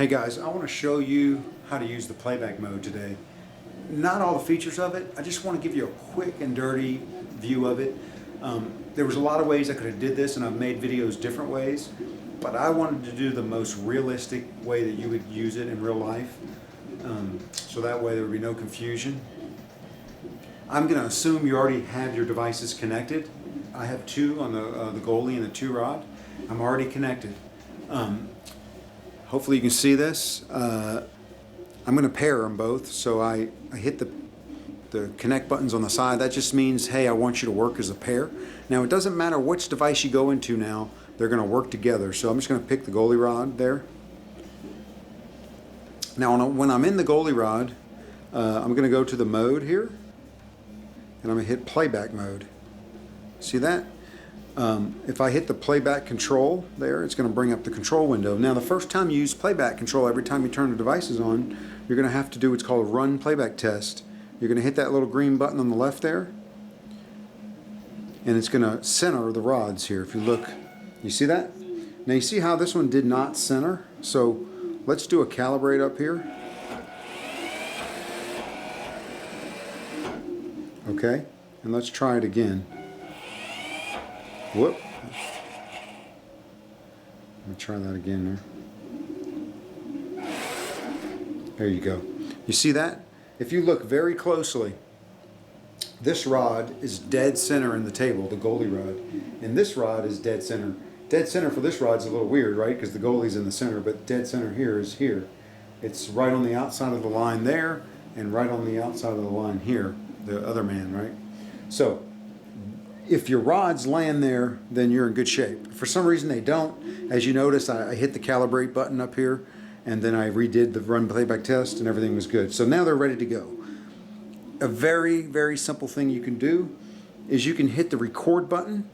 Hey guys, I want to show you how to use the playback mode today. Not all the features of it, I just want to give you a quick and dirty view of it. There was a lot of ways I could have did this, and I've made videos different ways, but I wanted to do the most realistic way that you would use it in real life, so that way there would be no confusion. I'm going to assume you already have your devices connected. I have two on the goalie and the two rod. I'm already connected. Hopefully you can see this. I'm going to pair them both, so I hit the connect buttons on the side. That just means, hey, I want you to work as a pair. Now, it doesn't matter which device you go into now, they're going to work together. So I'm just going to pick the goalie rod there. Now, when I'm in the goalie rod, I'm going to go to the mode here, and I'm going to hit playback mode. See that? If I hit the playback control there, it's going to bring up the control window. Now, the first time you use playback control, every time you turn the devices on, you're going to have to do what's called a run playback test. You're going to hit that little green button on the left there, and it's going to center the rods here. If you look, you see that? Now, you see how this one did not center? So let's do a calibrate up here. Okay, and let's try it again. Whoop. Let me try that again there. There you go. You see that? If you look very closely, this rod is dead center in the table, the goalie rod. And this rod is dead center. Dead center for this rod is a little weird, right? Because the goalie's in the center, but dead center here is here. It's right on the outside of the line there, and right on the outside of the line here, the other man, right? So, if your rods land there, then you're in good shape. If for some reason they don't, as you notice, I hit the calibrate button up here, and then I redid the run playback test, and everything was good. So now they're ready to go. A very, very simple thing you can do is you can hit the record button.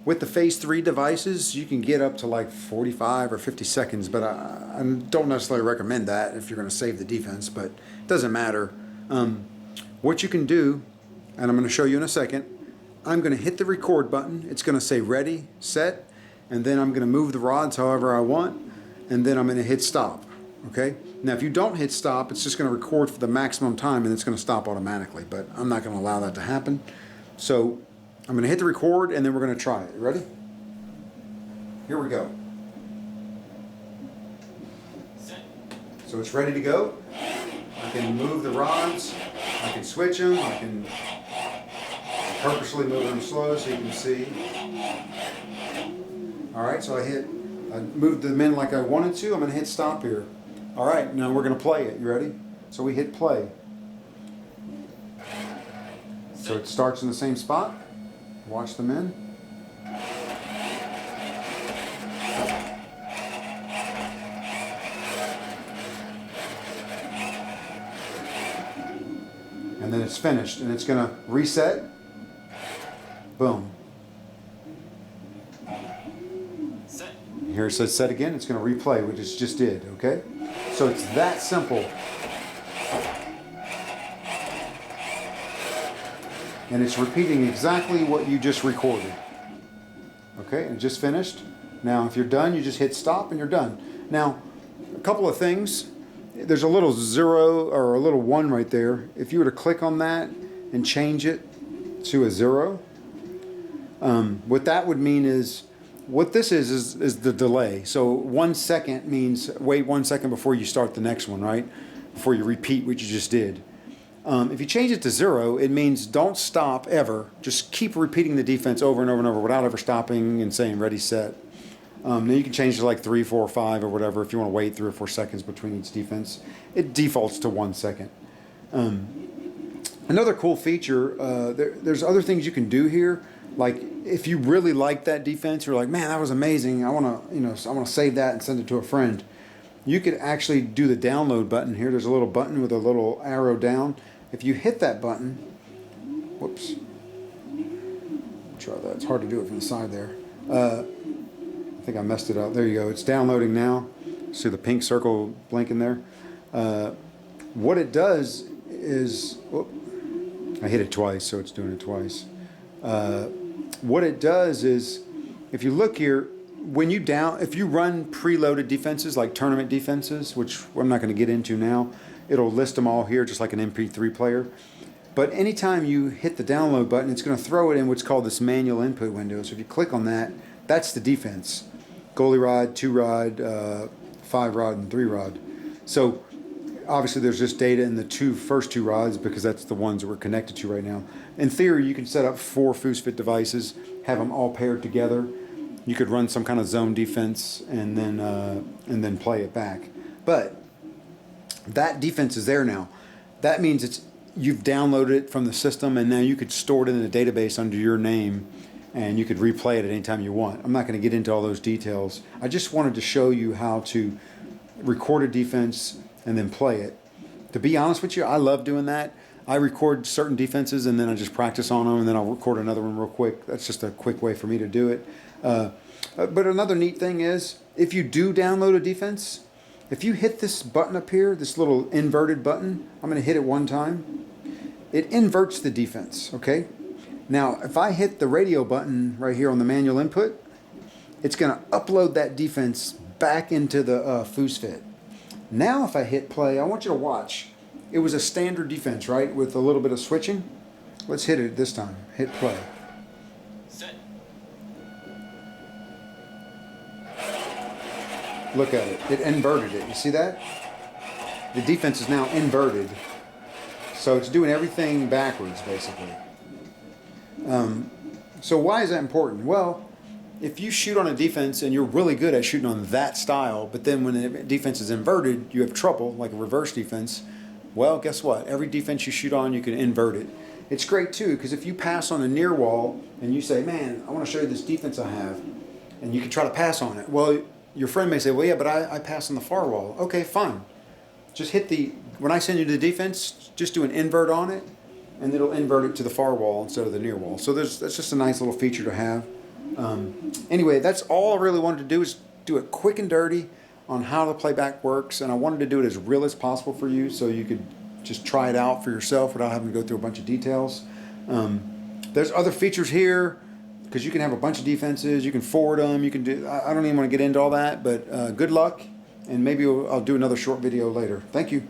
With the Phase 3 devices, you can get up to like 45 or 50 seconds, but I don't necessarily recommend that if you're going to save the defense, but it doesn't matter. What you can do, and I'm going to show you in a second, I'm going to hit the record button. It's going to say ready, set, and then I'm going to move the rods however I want, and then I'm going to hit stop. Okay? Now, if you don't hit stop, it's just going to record for the maximum time, and it's going to stop automatically, but I'm not going to allow that to happen. So I'm going to hit the record, and then we're going to try it. Ready? Here we go. So it's ready to go. I can move the rods. I can switch them. I can purposely move them slow so you can see. Alright, so I moved them in like I wanted to. I'm going to hit stop here. Alright, now we're going to play it. You ready? So we hit play. So it starts in the same spot. Watch them in. And then it's finished, and it's going to reset. Boom. Set. Here it says set again. It's going to replay, which it just did, okay? So it's that simple. And it's repeating exactly what you just recorded. Okay, and just finished. Now, if you're done, you just hit stop and you're done. Now, a couple of things. There's a little 0 or a little 1 right there. If you were to click on that and change it to a 0, what that would mean is, what this is the delay. So 1 second means wait 1 second before you start the next one, right? Before you repeat what you just did. If you change it to 0, it means don't stop ever. Just keep repeating the defense over and over and over without ever stopping and saying ready, set. Now you can change it to like 3, 4, 5 or whatever if you want to wait 3 or 4 seconds between each defense. It defaults to 1 second. Another cool feature, there's other things you can do here. Like if you really like that defense, you're like, man, that was amazing. I want to save that and send it to a friend. You could actually do the download button here. There's a little button with a little arrow down. If you hit that button, whoops, try that. It's hard to do it from the side there. I think I messed it up. There you go. It's downloading now. See the pink circle blinking there? What it does is, whoop, I hit it twice, so it's doing it twice. What it does is, if you look here, if you run preloaded defenses like tournament defenses, which I'm not going to get into now, it'll list them all here just like an MP3 player. But anytime you hit the download button, it's going to throw it in what's called this manual input window. So if you click on that, that's the defense. Goalie rod, 2 rod, 5 rod, and 3 rod. So obviously there's just data in the first two rods because that's the ones that we're connected to right now. In theory, you can set up 4 FoosFit devices, have them all paired together. You could run some kind of zone defense and then play it back. But that defense is there now. That means you've downloaded it from the system, and now you could store it in a database under your name, and you could replay it at any time you want. I'm not going to get into all those details. I just wanted to show you how to record a defense and then play it. To be honest with you, I love doing that. I record certain defenses and then I just practice on them, and then I'll record another one real quick. That's just a quick way for me to do it. But another neat thing is, if you do download a defense, if you hit this button up here, this little inverted button, I'm going to hit it one time. It inverts the defense, okay? Now, if I hit the radio button right here on the manual input, it's going to upload that defense back into the FoosFit. Now, if I hit play, I want you to watch. It was a standard defense, right, with a little bit of switching. Let's hit it this time. Hit play. Set. Look at it. It inverted it. You see that? The defense is now inverted. So it's doing everything backwards, basically. So why is that important? Well, if you shoot on a defense and you're really good at shooting on that style, but then when the defense is inverted, you have trouble, like a reverse defense, well, guess what? Every defense you shoot on, you can invert it. It's great, too, because if you pass on a near wall and you say, man, I want to show you this defense I have, and you can try to pass on it. Well, your friend may say, well, yeah, but I pass on the far wall. Okay, fine. Just when I send you the defense, just do an invert on it, and it'll invert it to the far wall instead of the near wall. So that's just a nice little feature to have. Anyway, that's all I really wanted to do, is do it quick and dirty on how the playback works, and I wanted to do it as real as possible for you so you could just try it out for yourself without having to go through a bunch of details. There's other features here because you can have a bunch of defenses, you can forward them, you can do, I don't even want to get into all that, but good luck, and maybe I'll do another short video later. Thank you.